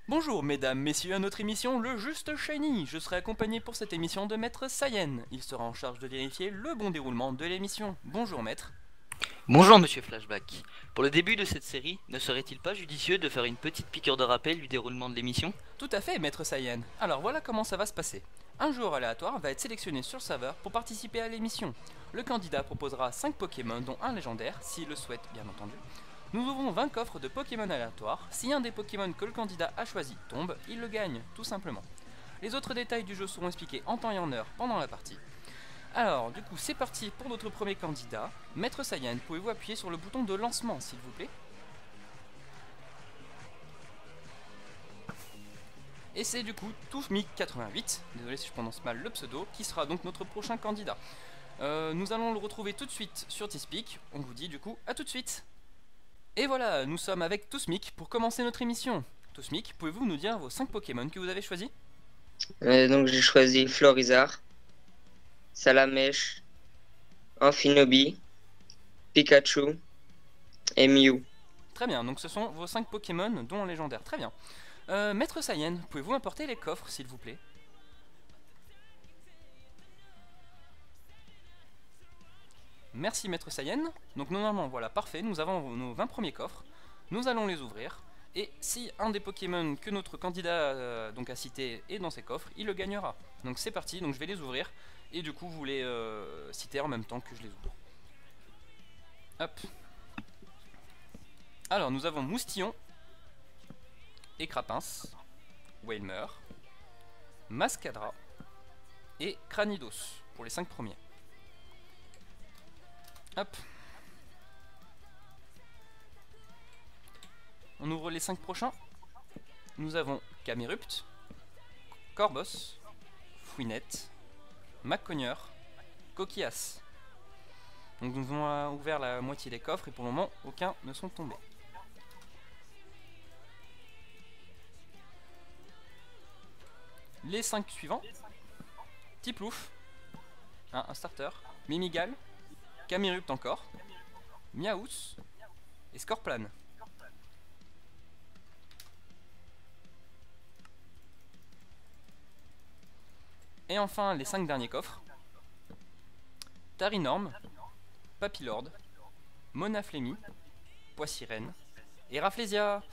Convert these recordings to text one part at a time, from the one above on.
Bonjour mesdames, messieurs, à notre émission Le Juste Shiny. Je serai accompagné pour cette émission de Maître Saiyan. Il sera en charge de vérifier le bon déroulement de l'émission. Bonjour Maître. Bonjour Monsieur Flashback. Pour le début de cette série, ne serait-il pas judicieux de faire une petite piqûre de rappel du déroulement de l'émission? Tout à fait Maître Saiyan. Alors voilà comment ça va se passer. Un joueur aléatoire va être sélectionné sur le serveur pour participer à l'émission. Le candidat proposera 5 Pokémon dont un légendaire, s'il le souhaite bien entendu. Nous ouvrons 20 coffres de Pokémon aléatoires. Si un des Pokémon que le candidat a choisi tombe, il le gagne, tout simplement. Les autres détails du jeu seront expliqués en temps et en heure pendant la partie. Alors, du coup, c'est parti pour notre premier candidat. Maître Saiyan, pouvez-vous appuyer sur le bouton de lancement, s'il vous plaît? Et c'est du coup Toufmik88, désolé si je prononce mal le pseudo, qui sera donc notre prochain candidat. Nous allons le retrouver tout de suite sur Teamspeak. On vous dit du coup à tout de suite. Et voilà, nous sommes avec Tousmik pour commencer notre émission. Tousmik, pouvez-vous nous dire vos 5 Pokémon que vous avez choisis? Donc j'ai choisi Florizarre, Salamèche, Amphinobi, Pikachu et Mew. Très bien, donc ce sont vos 5 Pokémon dont un légendaire. Très bien. Maître Saiyan, pouvez-vous apporter les coffres s'il vous plaît? Merci Maître Saiyan. Donc normalement, voilà, parfait, nous avons nos 20 premiers coffres. Nous allons les ouvrir. Et si un des Pokémon que notre candidat donc a cité est dans ces coffres, il le gagnera. Donc c'est parti, donc je vais les ouvrir. Et du coup, vous les citez en même temps que je les ouvre. Hop. Alors, nous avons Moustillon, Écrapince, Wailmer, Mascadra et Cranidos pour les 5 premiers. Hop. On ouvre les 5 prochains. Nous avons Camerupt, Corboss, Fouinette, McCogneur, Coquillas. Donc nous avons ouvert la moitié des coffres et pour le moment aucun ne sont tombés. Les 5 suivants. Tiplouf, un starter, Mimigal, Camerupt encore, Miaous et Scorplan. Et enfin les 5 derniers coffres. Tarinorm, Papilord, Monaflémie, Poissirène et Rafflesia.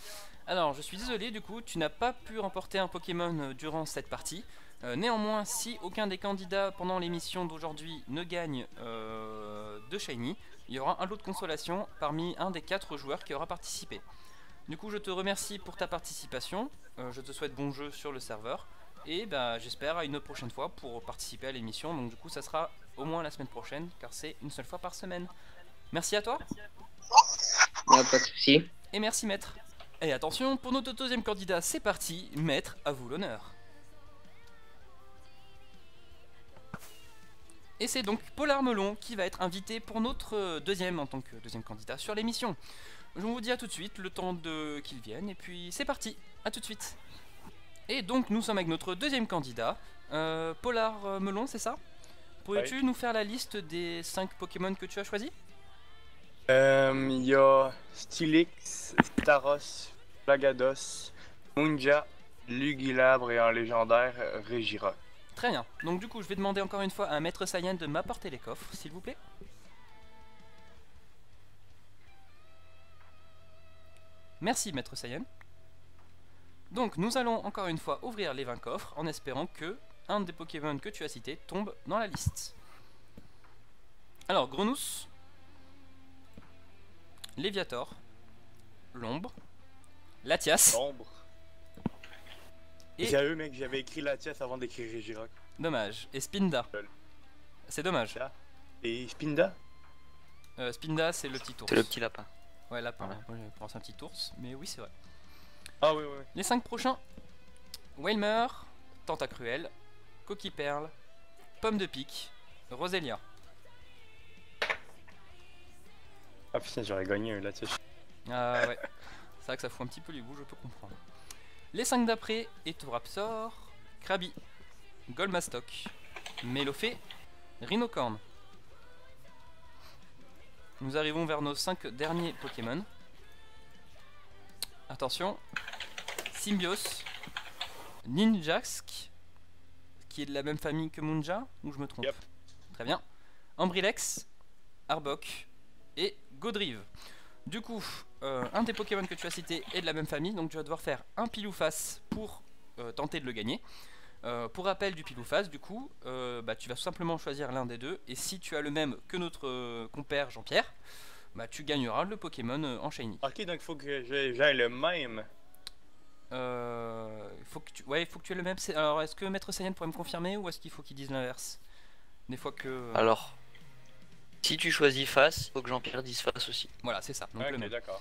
Alors je suis désolé, du coup tu n'as pas pu remporter un Pokémon durant cette partie. Néanmoins, si aucun des candidats pendant l'émission d'aujourd'hui ne gagne de Shiny, il y aura un lot de consolation parmi un des 4 joueurs qui aura participé. Du coup je te remercie pour ta participation, je te souhaite bon jeu sur le serveur et j'espère à une prochaine fois pour participer à l'émission. Donc du coup ça sera au moins la semaine prochaine car c'est une seule fois par semaine. Merci à toi. Pas de soucis. Et merci Maître. Et attention, pour notre deuxième candidat, c'est parti. Maître, à vous l'honneur. Et c'est donc Polar Melon qui va être invité pour notre deuxième en tant que deuxième candidat sur l'émission. Je vous dis à tout de suite, le temps qu'il vienne, et puis c'est parti, à tout de suite. Et donc nous sommes avec notre deuxième candidat, Polar Melon, c'est ça? Pourrais-tu nous faire la liste des 5 Pokémon que tu as choisis? Il y a Stylix, Staros, Flagados, Munja, Lugilabre et en légendaire Regirock. Très bien, donc du coup je vais demander encore une fois à Maître Saiyan de m'apporter les coffres, s'il vous plaît. Merci Maître Saiyan. Donc nous allons encore une fois ouvrir les 20 coffres en espérant que un des Pokémon que tu as cité tombe dans la liste. Alors Grenousse, Léviator, L'Ombre, Latias. L'Ombre. Et sérieux mec, j'avais écrit Latias avant d'écrire Regirock. Dommage. Et Spinda. C'est dommage. Et Spinda? Spinda c'est le petit ours. C'est le petit lapin. Ouais, lapin. Ouais. Moi j'avais pensé un petit ours, mais oui c'est vrai. Ah oui. Les 5 prochains. Wailmer, Tentacruel, Coquille Perle, Pomme de Pique, Roselia. Ah putain, j'aurais gagné là, tu sais. Ah ouais, c'est vrai que ça fout un petit peu les goûts, je peux comprendre. Les 5 d'après, Etorapsor, Krabi, Golmastock, Melofé, Rhinocorn. Nous arrivons vers nos 5 derniers Pokémon. Attention, Symbios, Ninjask, qui est de la même famille que Munja, ou je me trompe? Yep. Très bien. Ambrilex, Arbok et Godrive. Du coup, un des Pokémon que tu as cité est de la même famille, donc tu vas devoir faire un pile ou face pour tenter de le gagner. Pour rappel du pile ou face, du coup, tu vas simplement choisir l'un des deux, et si tu as le même que notre compère Jean-Pierre, tu gagneras le Pokémon en Shiny. Ok, donc il faut que j'aille le même. Faut que tu aies le même. Alors, est-ce que Maître Saiyan pourrait me confirmer, ou est-ce qu'il faut qu'il dise l'inverse? Des fois que... Alors, si tu choisis face, faut que Jean-Pierre dise face aussi. Voilà, c'est ça, donc le Ok, même. d'accord.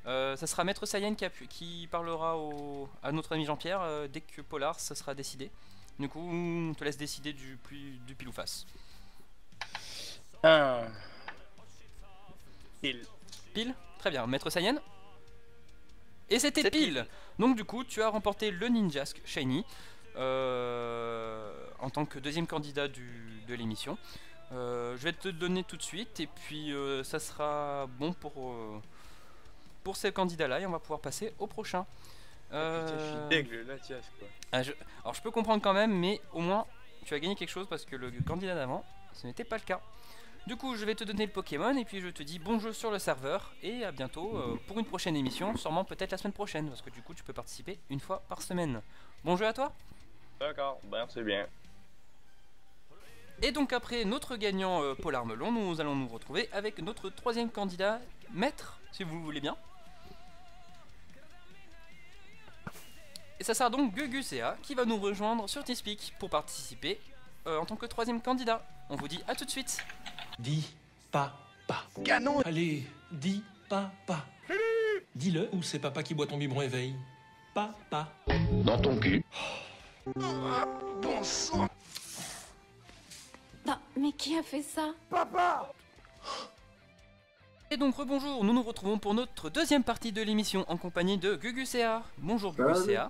Ça sera Maître Saiyan qui parlera à notre ami Jean-Pierre dès que Polar ça sera décidé. Du coup, on te laisse décider du pile ou face. Ah. Pile. Pile, très bien. Maître Saiyan. Et c'était C'est pile. pile. Donc du coup, tu as remporté le Ninjask Shiny en tant que deuxième candidat de l'émission. Je vais te le donner tout de suite, et puis ça sera bon pour ces candidats-là, et on va pouvoir passer au prochain. Putain, je suis dégueu là, tiens, quoi. Alors je peux comprendre quand même, mais au moins tu as gagné quelque chose, parce que le candidat d'avant, ce n'était pas le cas. Du coup, je vais te donner le Pokémon, et puis je te dis bon jeu sur le serveur, et à bientôt pour une prochaine émission, sûrement peut-être la semaine prochaine, parce que du coup tu peux participer une fois par semaine. Bon jeu à toi. D'accord, ben c'est bien. Et donc après notre gagnant Polar Melon, nous allons nous retrouver avec notre troisième candidat, Maître, si vous le voulez bien. Et ça sera donc Gugucea qui va nous rejoindre sur TeamSpeak pour participer en tant que troisième candidat. On vous dit à tout de suite. Dis papa. Canon. Allez, dis papa. Dis-le, ou c'est papa qui boit ton biberon éveil. Papa. Dans ton cul. Bon sang. Non, mais qui a fait ça? Et donc rebonjour, nous nous retrouvons pour notre deuxième partie de l'émission en compagnie de Gugucea. Bonjour Gugucea.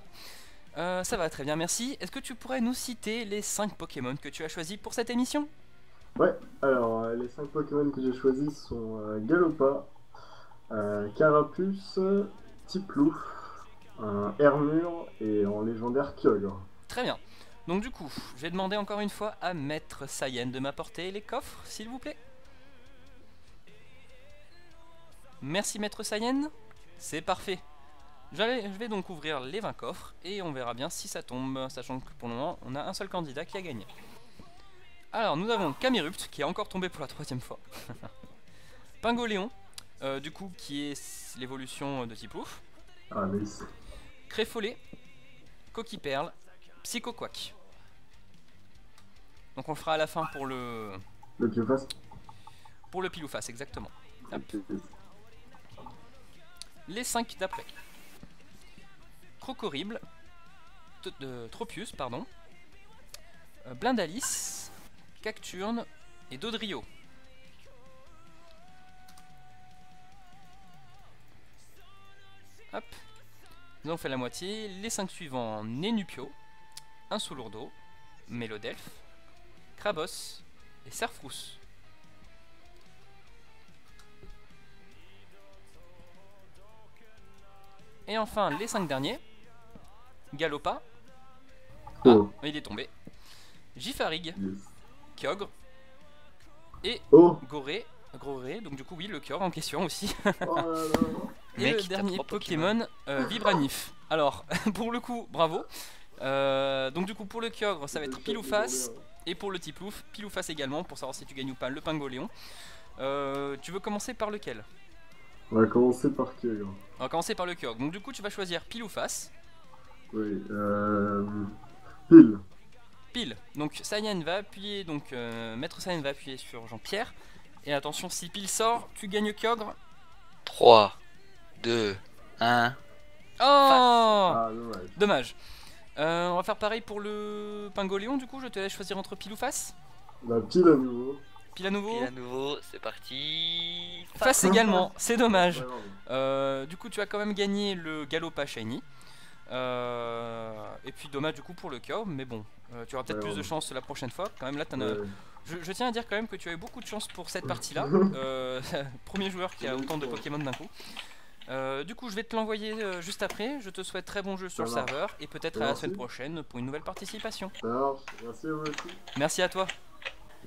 Ça va très bien, merci. Est-ce que tu pourrais nous citer les 5 Pokémon que tu as choisis pour cette émission? Ouais, alors les 5 Pokémon que j'ai choisis sont Galopa, Carapuce, Tiplouf, Hermure et en légendaire Kyogre. Très bien. Donc du coup, je vais demander encore une fois à Maître Saiyan de m'apporter les coffres, s'il vous plaît. Merci Maître Saiyan. C'est parfait. Je vais donc ouvrir les 20 coffres et on verra bien si ça tombe, sachant que pour le moment, on a un seul candidat qui a gagné. Alors, nous avons Camerupt qui est encore tombé pour la 3ème fois. Pingoléon, du coup, qui est l'évolution de Tiplouf. Ah, mais c'est... Créfollet, Coquille-Perle, Psychoquack. Donc on le fera à la fin pour le Pioufas. pour le pile ou face, exactement. Hop. Les 5 d'après. Crocorible, Tropius, pardon, Blindalis, Cacturne et Dodrio. Hop. Nous avons fait la moitié. Les 5 suivants, Nénupio, Insoulurdo, Mélodelphe, Krabos et Serfrousse. Et enfin les 5 derniers, Galopa, Oh. il est tombé, Gifarig, Yes. Kyogre et Oh. Goré, donc du coup oui le Kyogre en question aussi. Oh là là. Et Mec, le t'as dernier 3 Pokémon, Vibranif. Alors, pour le coup, bravo. Donc du coup, pour le Kyogre, ça va être pile ou face. Et pour le Tiplouf, pile ou face également, pour savoir si tu gagnes ou pas le Pingoléon. Tu veux commencer par lequel? On va commencer par Kyogre. On va commencer par le Kyogre. Donc du coup, tu vas choisir pile ou face. Oui, pile. Pile. Donc Saiyan va appuyer, donc Maître Saiyan va appuyer sur Jean-Pierre. Et attention, si pile sort, tu gagnes Kyogre. 3, 2, 1. Oh Ah, dommage. Dommage. On va faire pareil pour le Pingoléon, du coup, je te laisse choisir entre pile ou face. Bah, pile à nouveau. Pile à nouveau. Et à nouveau, c'est parti. Face également, c'est dommage. Ouais, non, Du coup, tu as quand même gagné le galop pas shiny. Et puis dommage du coup pour le chaos, mais bon, tu auras peut-être Ouais, plus de ouais. chance la prochaine fois. Quand même là, ouais. je tiens à dire quand même que tu as eu beaucoup de chance pour cette partie-là. Premier joueur qui a autant de Pokémon d'un coup. Du coup, je vais te l'envoyer juste après. Je te souhaite très bon jeu sur le Ça marche. serveur et peut-être à la Merci. semaine prochaine pour une nouvelle participation. Ça marche. Merci à vous aussi. Merci à toi.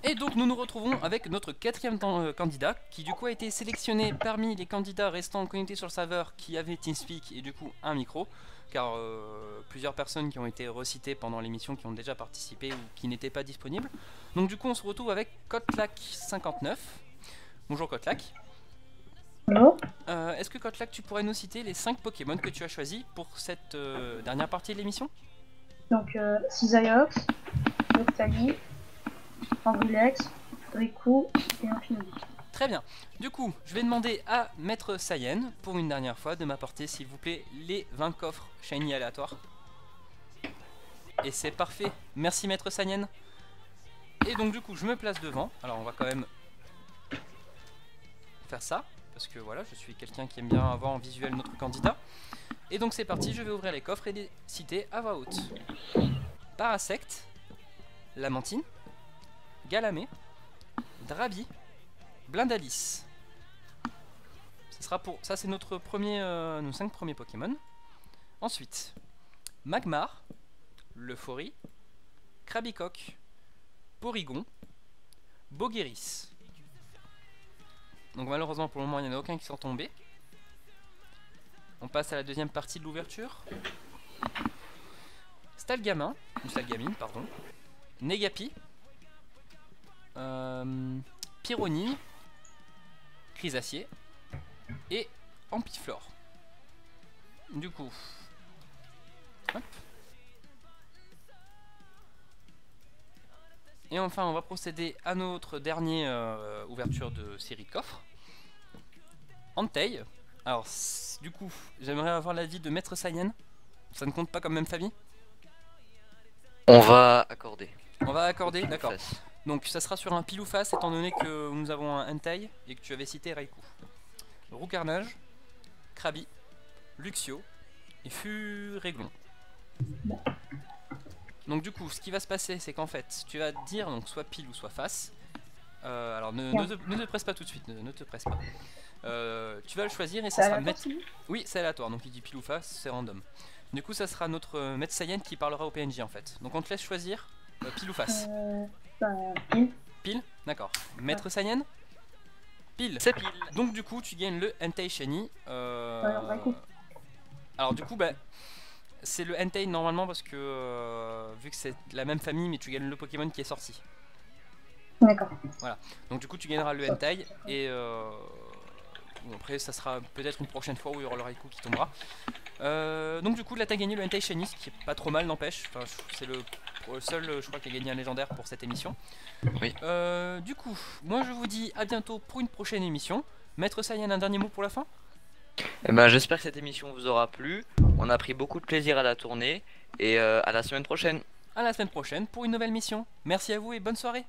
Et donc nous nous retrouvons avec notre quatrième candidat qui du coup a été sélectionné parmi les candidats restant connectés sur le serveur qui avaient TeamSpeak et du coup un micro, car plusieurs personnes qui ont été recitées pendant l'émission qui ont déjà participé ou qui n'étaient pas disponibles. Donc du coup on se retrouve avec Kotlac59. Bonjour Kotlac. Bonjour. Est-ce que Kotlac tu pourrais nous citer les 5 Pokémon que tu as choisis pour cette dernière partie de l'émission? Donc, Cisaiox, Octali, Angulex, Riku et Infinity. Très bien. Du coup, je vais demander à Maître Sayen, pour une dernière fois, de m'apporter, s'il vous plaît, les 20 coffres shiny aléatoires. Et c'est parfait. Merci, Maître Sayen. Et donc, du coup, je me place devant. Alors, on va quand même faire ça, parce que voilà, je suis quelqu'un qui aime bien avoir en visuel notre candidat. Et donc, c'est parti, je vais ouvrir les coffres et les citer à voix haute. Parasect, Lamantine, Galamé, Drabi, Blindalis. Ça c'est notre premier, nos 5 premiers Pokémon. Ensuite, Magmar, Leufori, Krabicoque, Porygon, Bogueris. Donc malheureusement pour le moment il n'y en a aucun qui sont tombés. On passe à la deuxième partie de l'ouverture. Stalgamin, ou Stalgamine pardon, Negapi, Pyronille, Chrysacier et Ampiflore. Du coup, hop. Et enfin on va procéder à notre dernière ouverture de série de coffres. Entei. Alors du coup j'aimerais avoir l'avis de Maître Sayen. Ça ne compte pas comme même famille? On va accorder. On va accorder, d'accord. Face. Donc ça sera sur un pile ou face étant donné que nous avons un Entei et que tu avais cité Raikou. Roucarnage, Krabi, Luxio et Furéglon. Donc du coup ce qui va se passer c'est qu'en fait tu vas dire donc soit pile ou soit face. Alors ne te presse pas tout de suite, ne te presse pas. Tu vas le choisir et ça sera maître... Oui c'est aléatoire donc il dit pile ou face, c'est random. Du coup ça sera notre maître Sayen qui parlera au PNJ en fait. Donc on te laisse choisir pile ou face. Pile. Pile, d'accord. Maître Sayen? Pile. C'est pile. Donc du coup tu gagnes le Entei Shiny. Raikou. Alors du coup bah c'est le Entei normalement parce que vu que c'est la même famille mais tu gagnes le Pokémon qui est sorti. D'accord. Donc du coup tu gagneras le Entei et bon, après ça sera peut-être une prochaine fois où il y aura le Raikou qui tombera. Donc du coup là t'as gagné le Entei Shiny, ce qui est pas trop mal n'empêche. Enfin, c'est le seul je crois qui a gagné un légendaire pour cette émission. Oui. Du coup moi je vous dis à bientôt pour une prochaine émission. Maître Sayen, un dernier mot pour la fin? Eh ben, j'espère que cette émission vous aura plu. On a pris beaucoup de plaisir à la tournée et à la semaine prochaine. À la semaine prochaine pour une nouvelle mission. Merci à vous et bonne soirée.